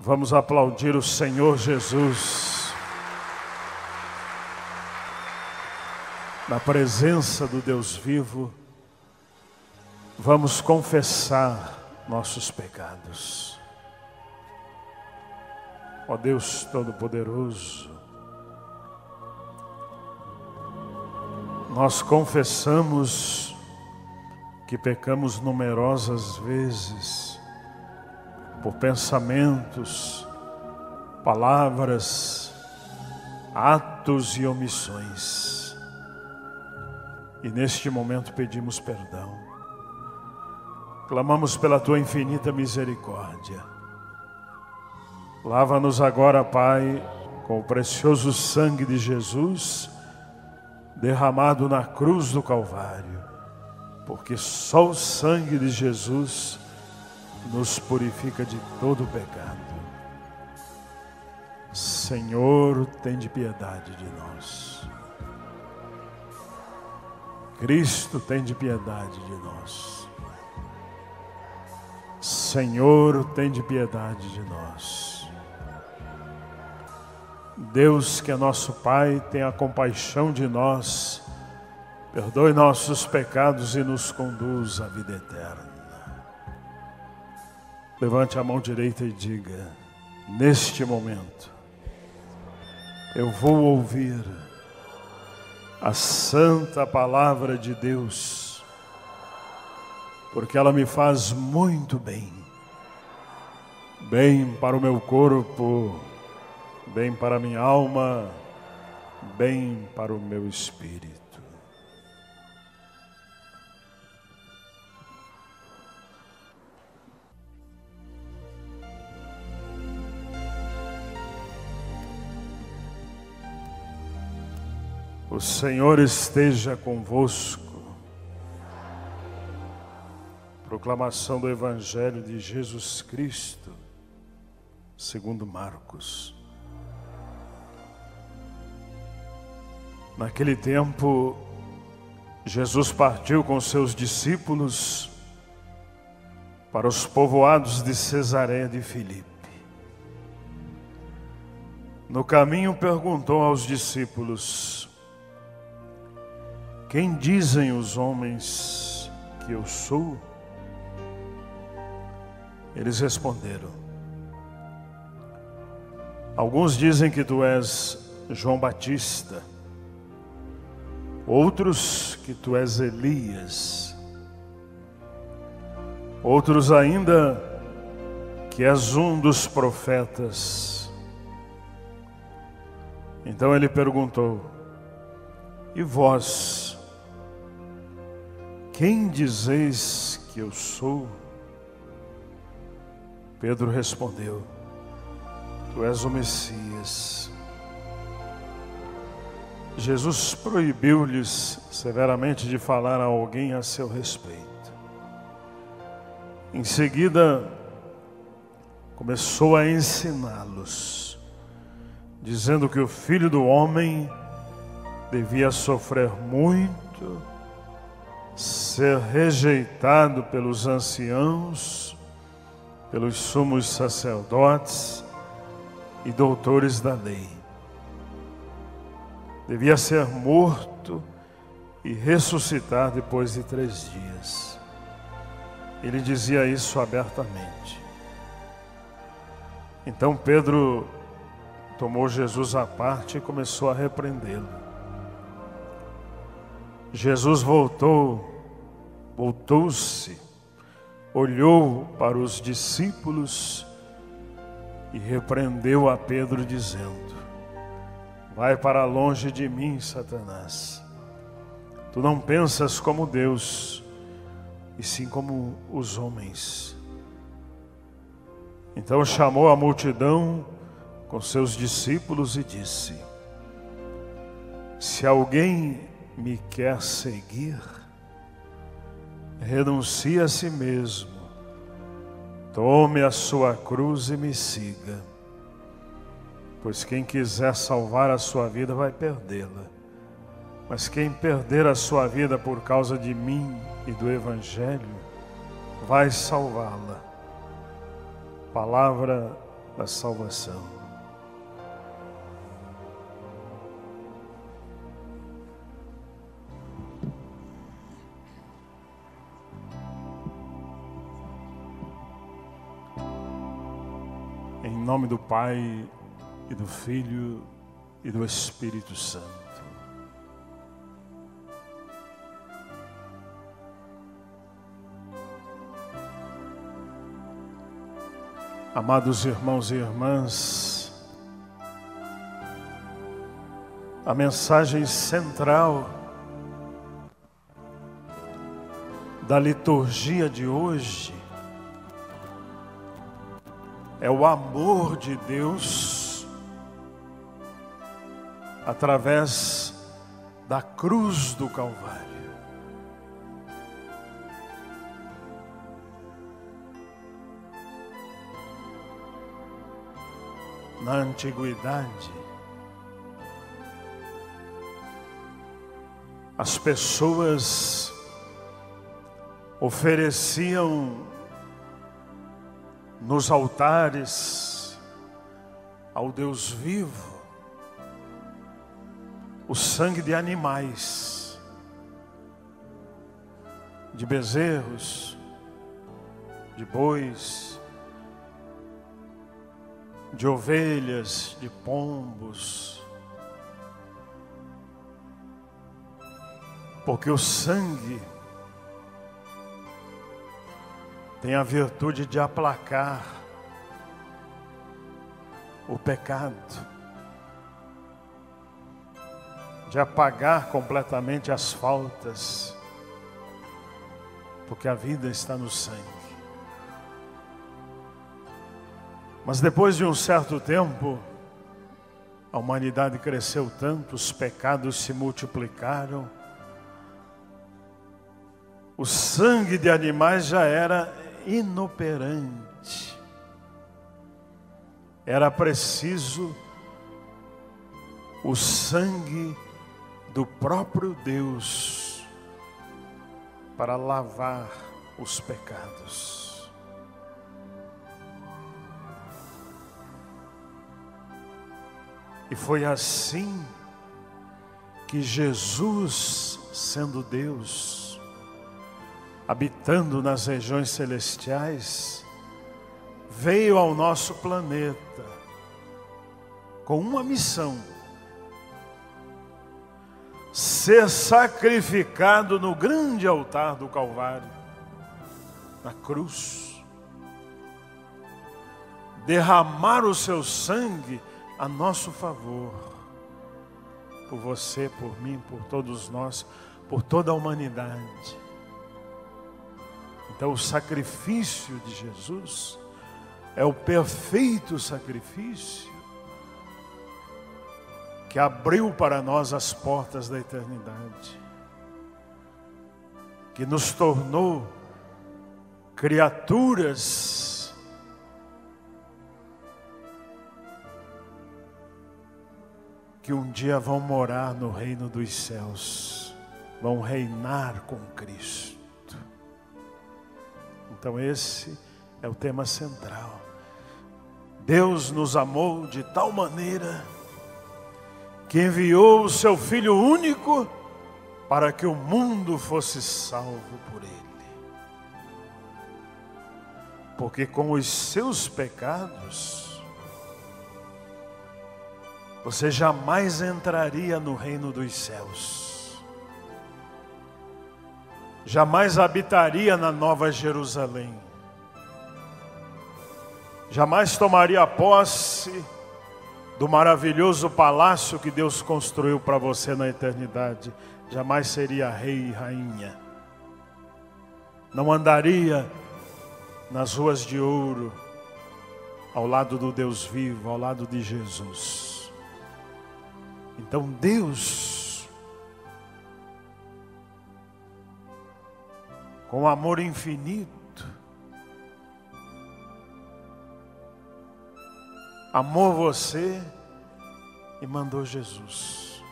Vamos aplaudir o Senhor Jesus. Na presença do Deus vivo, vamos confessar nossos pecados. Ó Deus Todo-Poderoso, nós confessamos que pecamos numerosas vezes, por pensamentos, palavras, atos e omissões. E neste momento pedimos perdão. Clamamos pela Tua infinita misericórdia. Lava-nos agora, Pai, com o precioso sangue de Jesus, derramado na cruz do Calvário, porque só o sangue de Jesus nos purifica de todo o pecado. Senhor, tende piedade de nós. Cristo, tende piedade de nós. Senhor, tende piedade de nós. Deus, que é nosso Pai, tenha compaixão de nós, perdoe nossos pecados e nos conduz à vida eterna. Levante a mão direita e diga: neste momento, eu vou ouvir a santa palavra de Deus, porque ela me faz muito bem. Bem para o meu corpo, bem para a minha alma, bem para o meu espírito. O Senhor esteja convosco. Proclamação do Evangelho de Jesus Cristo, segundo Marcos. Naquele tempo, Jesus partiu com seus discípulos para os povoados de Cesareia de Filipe. No caminho perguntou aos discípulos: quem dizem os homens que eu sou? Eles responderam: alguns dizem que tu és João Batista, outros que tu és Elias, outros ainda que és um dos profetas. Então ele perguntou: e vós, quem dizeis que eu sou? Pedro respondeu: tu és o Messias. Jesus proibiu-lhes severamente de falar a alguém a seu respeito. Em seguida, começou a ensiná-los, dizendo que o Filho do Homem devia sofrer muito, ser rejeitado pelos anciãos, pelos sumos sacerdotes e doutores da lei. Devia ser morto e ressuscitar depois de 3 dias. Ele dizia isso abertamente. Então Pedro tomou Jesus à parte e começou a repreendê-lo. Jesus voltou-se, olhou para os discípulos e repreendeu a Pedro, dizendo: vai para longe de mim, Satanás. Tu não pensas como Deus, e sim como os homens. Então chamou a multidão com seus discípulos e disse: se alguém me quer seguir, renuncie a si mesmo, tome a sua cruz e me siga. Pois quem quiser salvar a sua vida vai perdê-la, mas quem perder a sua vida por causa de mim e do Evangelho vai salvá-la. Palavra da salvação. Em nome do Pai, e do Filho, e do Espírito Santo. Amados irmãos e irmãs, a mensagem central da liturgia de hoje é o amor de Deus através da cruz do Calvário. Na antiguidade, as pessoas ofereciam nos altares ao Deus vivo o sangue de animais, de bezerros, de bois, de ovelhas, de pombos, porque o sangue tem a virtude de aplacar o pecado, de apagar completamente as faltas, porque a vida está no sangue. Mas depois de um certo tempo, a humanidade cresceu tanto, os pecados se multiplicaram, o sangue de animais já era inoperante. Era preciso o sangue do próprio Deus para lavar os pecados. E foi assim que Jesus, sendo Deus, habitando nas regiões celestiais, veio ao nosso planeta com uma missão: ser sacrificado no grande altar do Calvário, na cruz, derramar o seu sangue a nosso favor, por você, por mim, por todos nós, por toda a humanidade. Então o sacrifício de Jesus é o perfeito sacrifício que abriu para nós as portas da eternidade, que nos tornou criaturas que um dia vão morar no reino dos céus, vão reinar com Cristo. Então esse é o tema central. Deus nos amou de tal maneira que enviou o seu Filho único para que o mundo fosse salvo por Ele. Porque com os seus pecados você jamais entraria no reino dos céus, jamais habitaria na Nova Jerusalém, jamais tomaria posse do maravilhoso palácio que Deus construiu para você na eternidade, jamais seria rei e rainha, não andaria nas ruas de ouro, ao lado do Deus vivo, ao lado de Jesus. Então Deus, com amor infinito, amou você e mandou Jesus.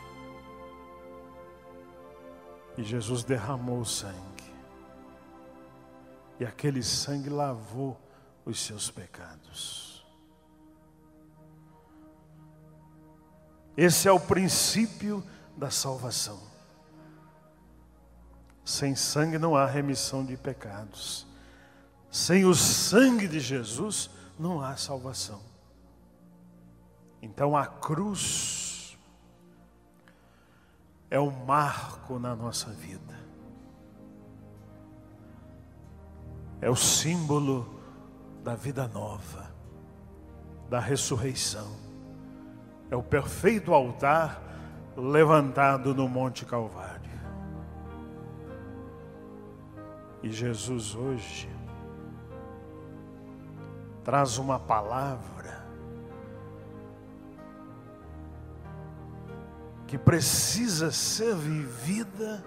E Jesus derramou o sangue. E aquele sangue lavou os seus pecados. Esse é o princípio da salvação. Sem sangue não há remissão de pecados. Sem o sangue de Jesus não há salvação. Então a cruz é um marco na nossa vida. É o símbolo da vida nova, da ressurreição. É o perfeito altar levantado no Monte Calvário. E Jesus hoje traz uma palavra que precisa ser vivida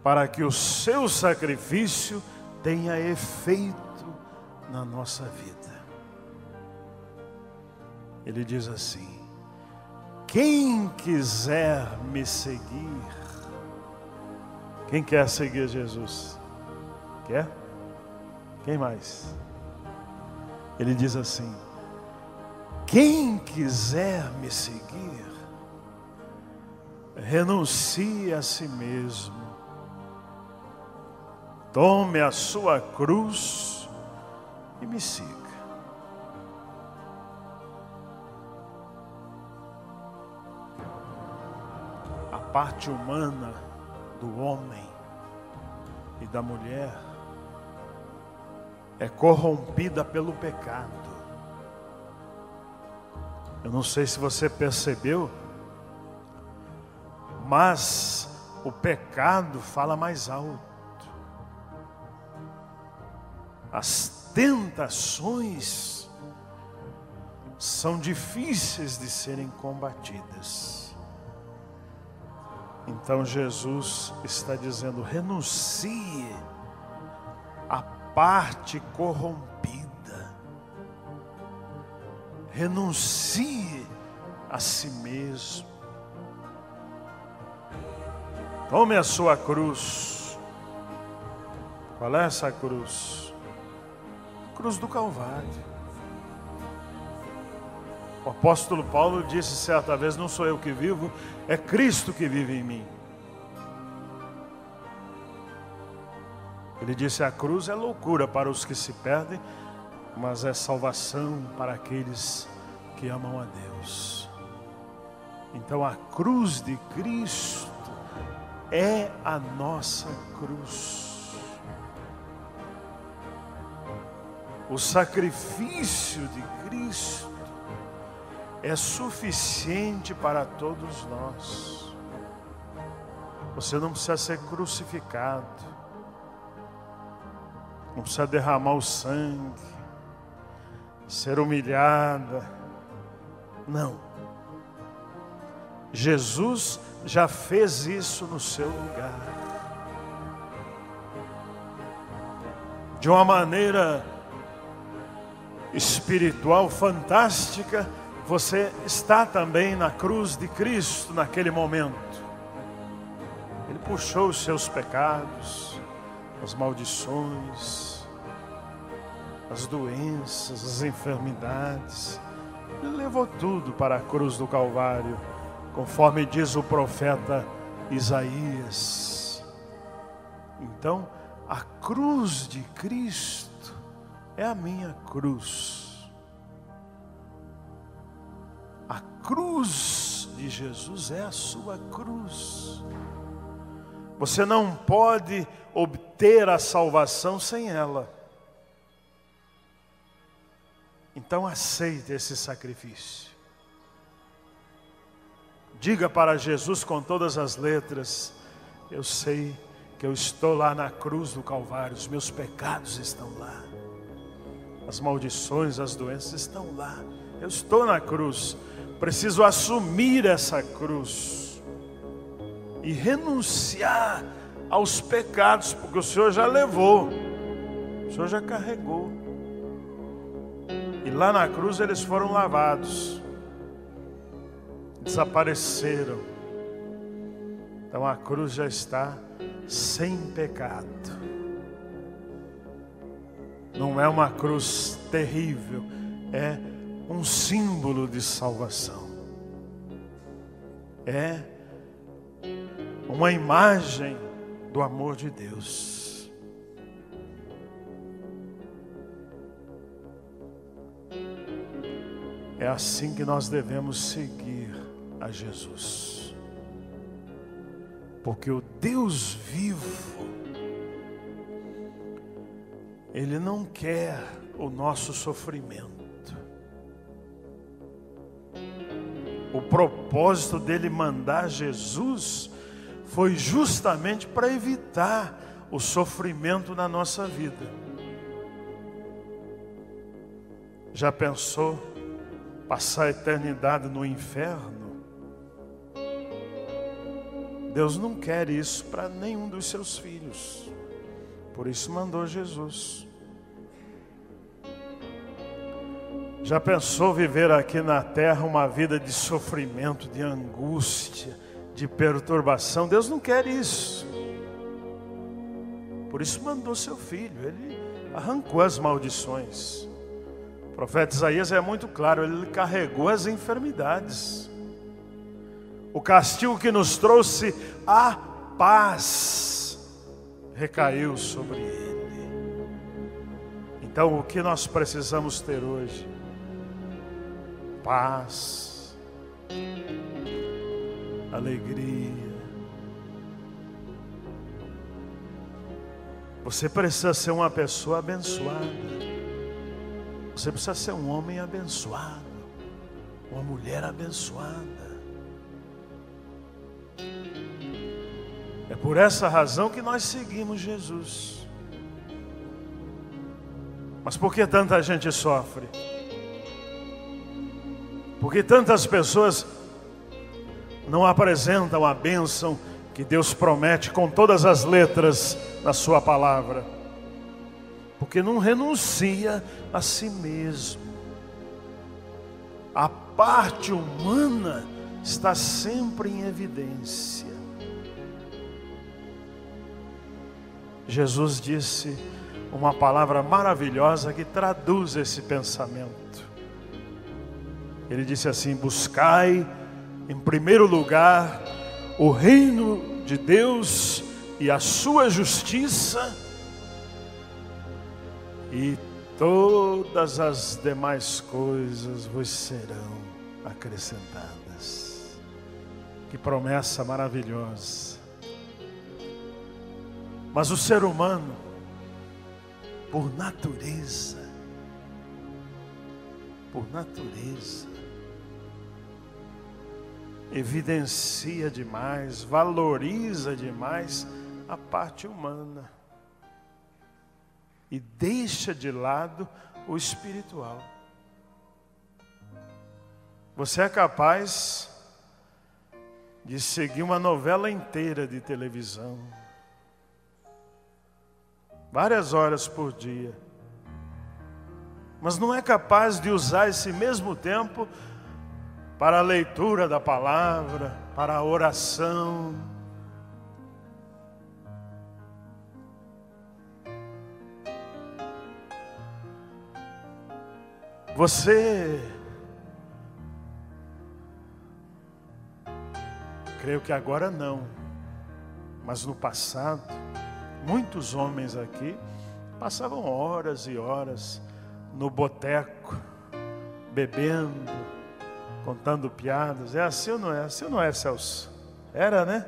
para que o seu sacrifício tenha efeito na nossa vida. Ele diz assim: quem quiser me seguir. Quem quer seguir Jesus? Quer? Quem mais? Ele diz assim: quem quiser me seguir, renuncie a si mesmo, tome a sua cruz e me siga. A parte humana do homem e da mulher é corrompida pelo pecado. Eu não sei se você percebeu, mas o pecado fala mais alto. As tentações são difíceis de serem combatidas. Então Jesus está dizendo: renuncie à parte corrompida, renuncie a si mesmo, tome a sua cruz. Qual é essa cruz? A cruz do Calvário. O apóstolo Paulo disse certa vez: não sou eu que vivo, é Cristo que vive em mim. Ele disse: a cruz é loucura para os que se perdem, mas é salvação para aqueles que amam a Deus. Então a cruz de Cristo é a nossa cruz. O sacrifício de Cristo é suficiente para todos nós. Você não precisa ser crucificado, não precisa derramar o sangue, ser humilhada. Não. Jesus já fez isso no seu lugar. De uma maneira espiritual fantástica, você está também na cruz de Cristo naquele momento. Ele puxou os seus pecados, as maldições, as doenças, as enfermidades. Ele levou tudo para a cruz do Calvário, conforme diz o profeta Isaías. Então, a cruz de Cristo é a minha cruz. A cruz de Jesus é a sua cruz. Você não pode obter a salvação sem ela. Então aceite esse sacrifício. Diga para Jesus com todas as letras: eu sei que eu estou lá na cruz do Calvário, os meus pecados estão lá, as maldições, as doenças estão lá. Eu estou na cruz. Preciso assumir essa cruz e renunciar aos pecados, porque o Senhor já levou, o Senhor já carregou. E lá na cruz eles foram lavados, desapareceram. Então a cruz já está sem pecado. Não é uma cruz terrível, é um símbolo de salvação. É uma imagem do amor de Deus. É assim que nós devemos seguir a Jesus. Porque o Deus vivo, Ele não quer o nosso sofrimento. O propósito dele mandar Jesus foi justamente para evitar o sofrimento na nossa vida. Já pensou passar a eternidade no inferno? Deus não quer isso para nenhum dos seus filhos. Por isso mandou Jesus. Já pensou viver aqui na terra uma vida de sofrimento, de angústia, de perturbação? Deus não quer isso. Por isso mandou seu filho. Ele arrancou as maldições. O profeta Isaías é muito claro, ele carregou as enfermidades. O castigo que nos trouxe a paz recaiu sobre ele. Então o que nós precisamos ter hoje? Paz, alegria. Você precisa ser uma pessoa abençoada. Você precisa ser um homem abençoado, uma mulher abençoada. É por essa razão que nós seguimos Jesus. Mas por que tanta gente sofre? Porque tantas pessoas não apresentam a bênção que Deus promete com todas as letras na sua palavra? Porque não renuncia a si mesmo. A parte humana está sempre em evidência. Jesus disse uma palavra maravilhosa que traduz esse pensamento. Ele disse assim: buscai em primeiro lugar o reino de Deus e a sua justiça, e todas as demais coisas vos serão acrescentadas. Que promessa maravilhosa. Mas o ser humano, por natureza, evidencia demais, valoriza demais a parte humana e deixa de lado o espiritual. Você é capaz de seguir uma novela inteira de televisão, várias horas por dia, mas não é capaz de usar esse mesmo tempo para a leitura da palavra, para a oração. Você, creio que agora não, mas no passado, muitos homens aqui passavam horas e horas no boteco, bebendo, contando piadas. É assim ou não é? Assim ou não é, Celso? Era, né?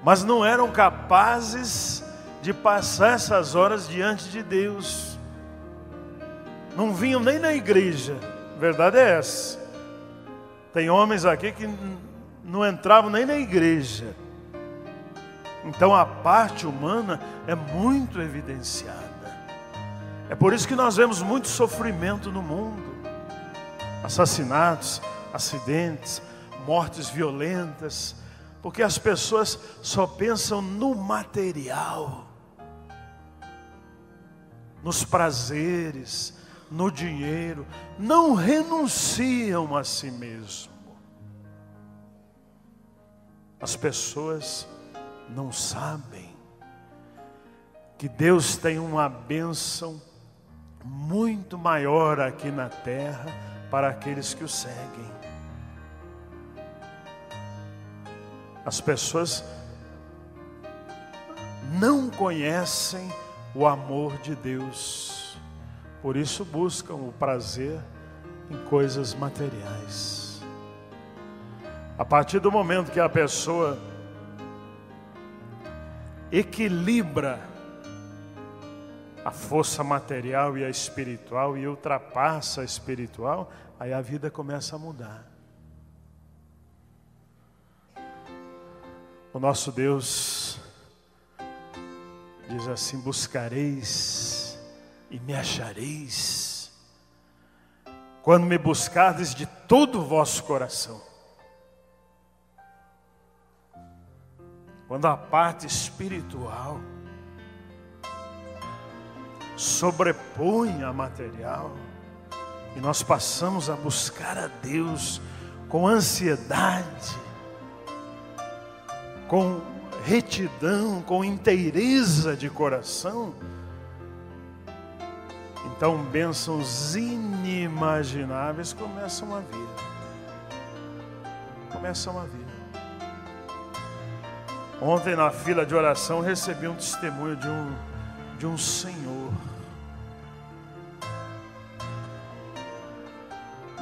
Mas não eram capazes de passar essas horas diante de Deus. Não vinham nem na igreja. A verdade é essa. Tem homens aqui que não entravam nem na igreja. Então a parte humana é muito evidenciada. É por isso que nós vemos muito sofrimento no mundo. Assassinatos, acidentes, mortes violentas. Porque as pessoas só pensam no material, nos prazeres, no dinheiro. Não renunciam a si mesmo. As pessoas não sabem que Deus tem uma bênção muito maior aqui na terra para aqueles que o seguem. As pessoas não conhecem o amor de Deus, por isso buscam o prazer em coisas materiais. A partir do momento que a pessoa equilibra a força material e a espiritual e ultrapassa a espiritual, aí a vida começa a mudar. O nosso Deus diz assim: buscareis e me achareis, quando me buscardes de todo o vosso coração. Quando a parte espiritual sobrepõe a material e nós passamos a buscar a Deus com ansiedade, com retidão, com inteireza de coração, então bênçãos inimagináveis começam a vir. Começam a vir. Ontem na fila de oração recebi um testemunho de um senhor.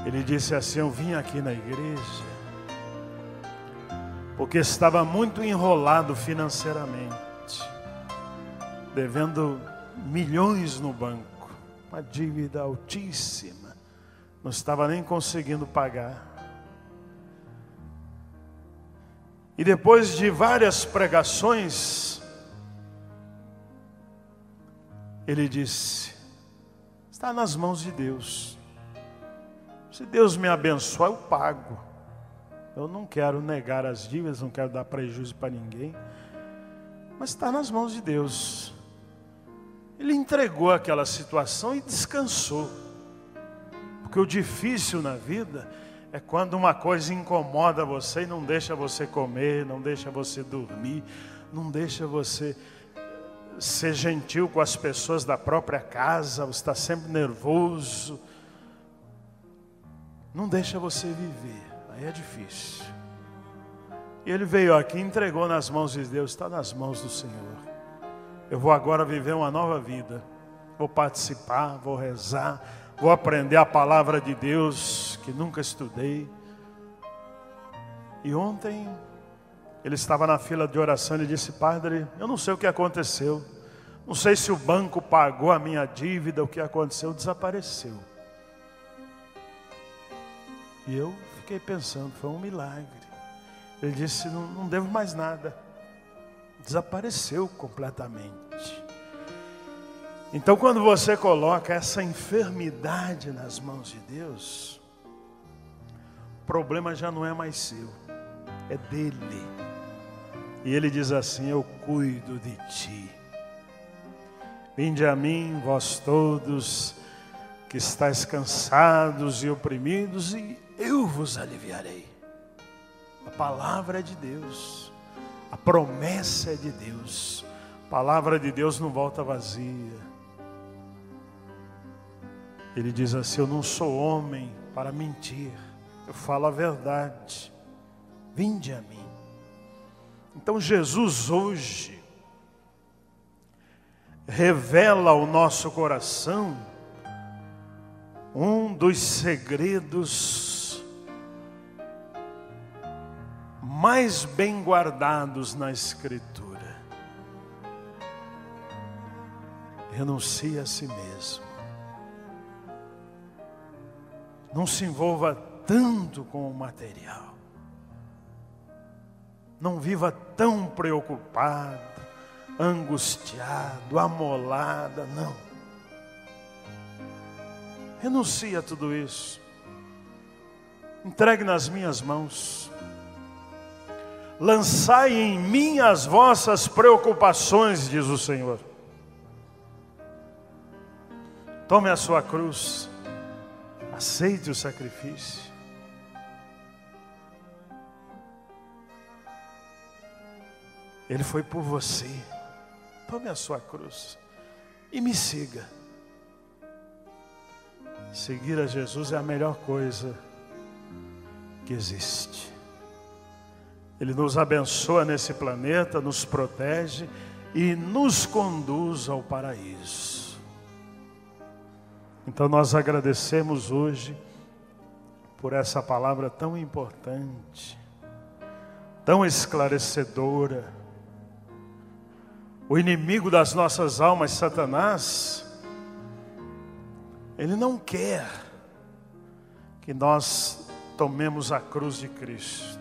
Ele disse assim: eu vim aqui na igreja porque estava muito enrolado financeiramente, devendo milhões no banco, uma dívida altíssima, não estava nem conseguindo pagar. E depois de várias pregações, ele disse: está nas mãos de Deus. Se Deus me abençoar, eu pago. Eu não quero negar as dívidas, não quero dar prejuízo para ninguém, mas está nas mãos de Deus. Ele entregou aquela situação e descansou. Porque o difícil na vida é quando uma coisa incomoda você e não deixa você comer, não deixa você dormir, não deixa você ser gentil com as pessoas da própria casa, você está sempre nervoso, não deixa você viver, aí é difícil. E ele veio aqui e entregou nas mãos de Deus, está nas mãos do Senhor. Eu vou agora viver uma nova vida, vou participar, vou rezar, vou aprender a palavra de Deus que nunca estudei. E ontem ele estava na fila de oração e disse: padre, eu não sei o que aconteceu, não sei se o banco pagou a minha dívida, o que aconteceu, desapareceu. E eu fiquei pensando, foi um milagre. Ele disse: não devo mais nada, desapareceu completamente. Então, quando você coloca essa enfermidade nas mãos de Deus, o problema já não é mais seu, é dele. E ele diz assim: eu cuido de ti. Vinde a mim, vós todos que estáis cansados e oprimidos, e eu vos aliviarei. A palavra é de Deus, a promessa é de Deus. A palavra de Deus não volta vazia. Ele diz assim: eu não sou homem para mentir, eu falo a verdade. Vinde a mim. Então Jesus hoje revela ao nosso coração um dos segredos mais bem guardados na Escritura. Renuncie a si mesmo. Não se envolva tanto com o material. Não viva tão preocupado, angustiado, amolada, não. Renuncie a tudo isso. Entregue nas minhas mãos. Lançai em mim as vossas preocupações, diz o Senhor. Tome a sua cruz. Aceite o sacrifício. Ele foi por você. Tome a sua cruz e me siga. Seguir a Jesus é a melhor coisa que existe. Ele nos abençoa nesse planeta, nos protege e nos conduz ao paraíso. Então nós agradecemos hoje por essa palavra tão importante, tão esclarecedora. O inimigo das nossas almas, Satanás, ele não quer que nós tomemos a cruz de Cristo.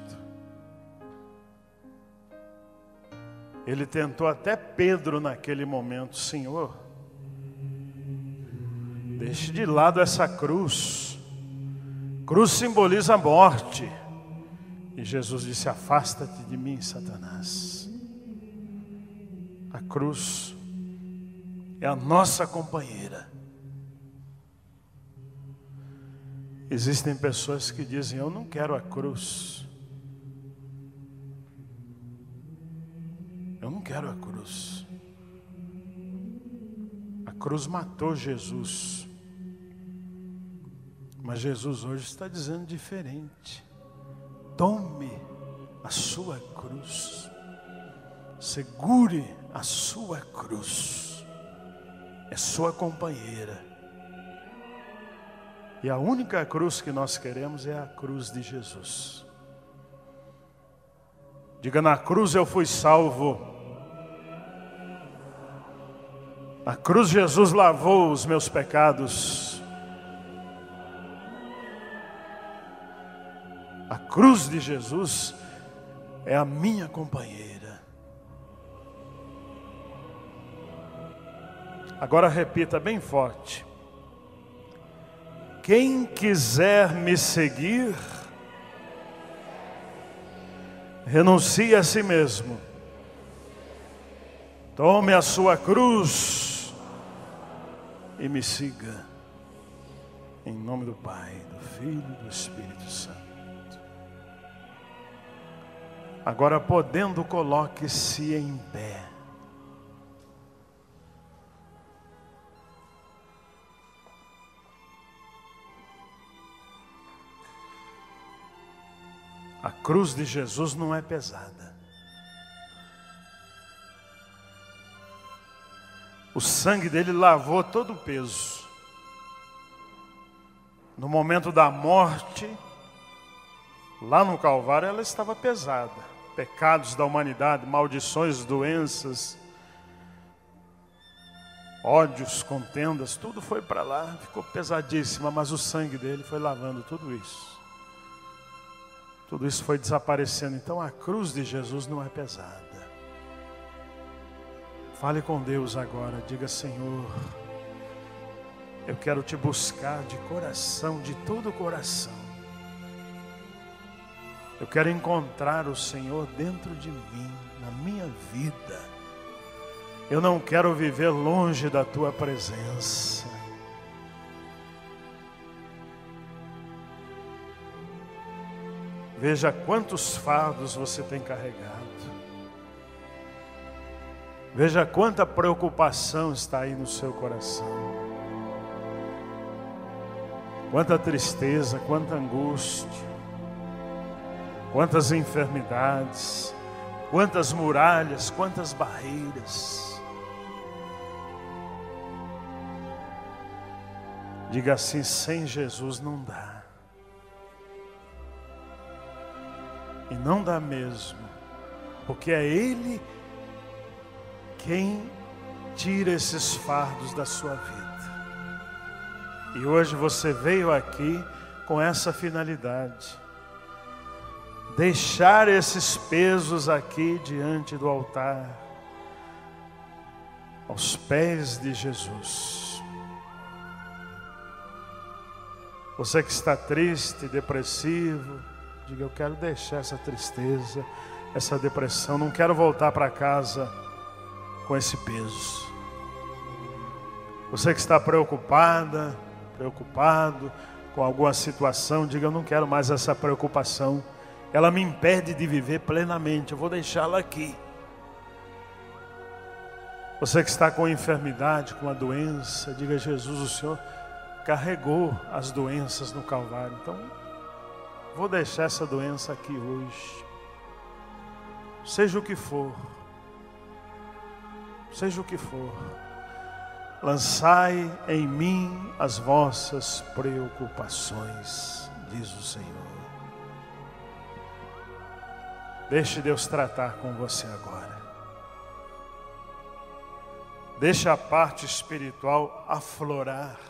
Ele tentou até Pedro naquele momento: Senhor, deixe de lado essa cruz. Cruz simboliza a morte. E Jesus disse: afasta-te de mim, Satanás. A cruz é a nossa companheira. Existem pessoas que dizem: eu não quero a cruz. Eu não quero a cruz. A cruz matou Jesus. Mas Jesus hoje está dizendo diferente. Tome a sua cruz. Segure a sua cruz. É sua companheira. E a única cruz que nós queremos é a cruz de Jesus. Diga: na cruz eu fui salvo. Na cruz Jesus lavou os meus pecados. A cruz de Jesus é a minha companheira. Agora repita bem forte: quem quiser me seguir, renuncie a si mesmo. Tome a sua cruz e me siga. Em nome do Pai, do Filho e do Espírito Santo. Agora, podendo, coloque-se em pé. A cruz de Jesus não é pesada. O sangue dele lavou todo o peso. No momento da morte, lá no Calvário, ela estava pesada. Pecados da humanidade, maldições, doenças, ódios, contendas, tudo foi para lá, ficou pesadíssima, mas o sangue dele foi lavando tudo isso. Tudo isso foi desaparecendo. Então a cruz de Jesus não é pesada. Fale com Deus agora, diga: Senhor, eu quero te buscar de coração, de todo o coração. Eu quero encontrar o Senhor dentro de mim, na minha vida. Eu não quero viver longe da tua presença. Veja quantos fardos você tem carregado. Veja quanta preocupação está aí no seu coração. Quanta tristeza, quanta angústia. Quantas enfermidades. Quantas muralhas, quantas barreiras. Diga assim: sem Jesus não dá. E não dá mesmo, porque é Ele quem tira esses fardos da sua vida. E hoje você veio aqui com essa finalidade: deixar esses pesos aqui diante do altar, aos pés de Jesus. Você que está triste, depressivo, diga: eu quero deixar essa tristeza, essa depressão, não quero voltar para casa com esse peso. Você que está preocupada, preocupado com alguma situação, diga: eu não quero mais essa preocupação, ela me impede de viver plenamente, eu vou deixá-la aqui. Você que está com enfermidade, com a doença, diga: Jesus, o Senhor carregou as doenças no Calvário. Então, vou deixar essa doença aqui hoje. Seja o que for, seja o que for, lançai em mim as vossas preocupações, diz o Senhor. Deixe Deus tratar com você agora. Deixe a parte espiritual aflorar.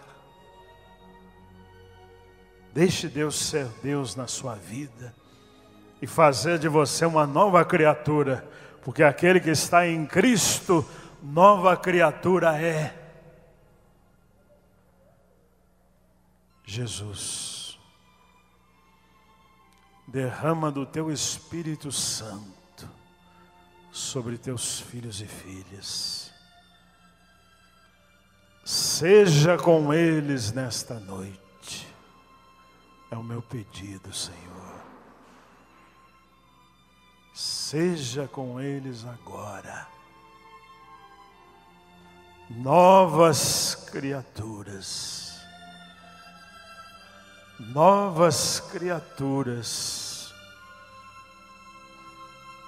Deixe Deus ser Deus na sua vida e fazer de você uma nova criatura, porque aquele que está em Cristo, nova criatura é. Jesus, derrama do teu Espírito Santo sobre teus filhos e filhas. Seja com eles nesta noite. É o meu pedido, Senhor. Seja com eles agora. Novas criaturas. Novas criaturas.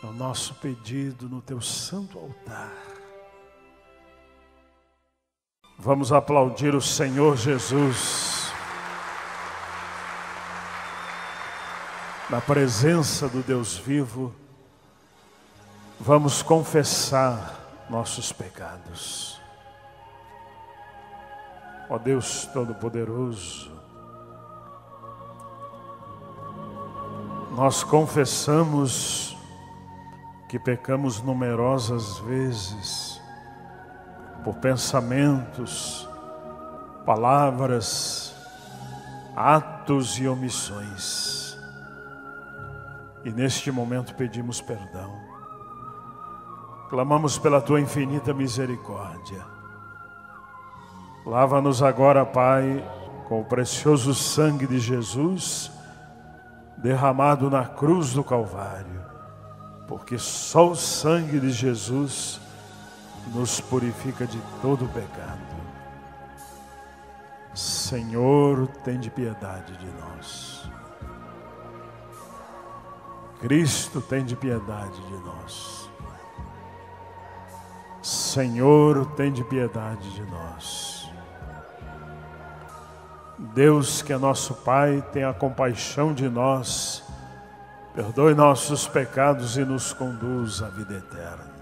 É o nosso pedido no teu santo altar. Vamos aplaudir o Senhor Jesus. Na presença do Deus vivo, vamos confessar nossos pecados. Ó Deus Todo-Poderoso, nós confessamos que pecamos numerosas vezes, por pensamentos, palavras, atos e omissões. E neste momento pedimos perdão. Clamamos pela tua infinita misericórdia. Lava-nos agora, Pai, com o precioso sangue de Jesus, derramado na cruz do Calvário, porque só o sangue de Jesus nos purifica de todo o pecado. Senhor, tende piedade de nós. Cristo, tende piedade de nós. Senhor, tende piedade de nós. Deus, que é nosso Pai, tenha compaixão de nós, perdoe nossos pecados e nos conduz à vida eterna.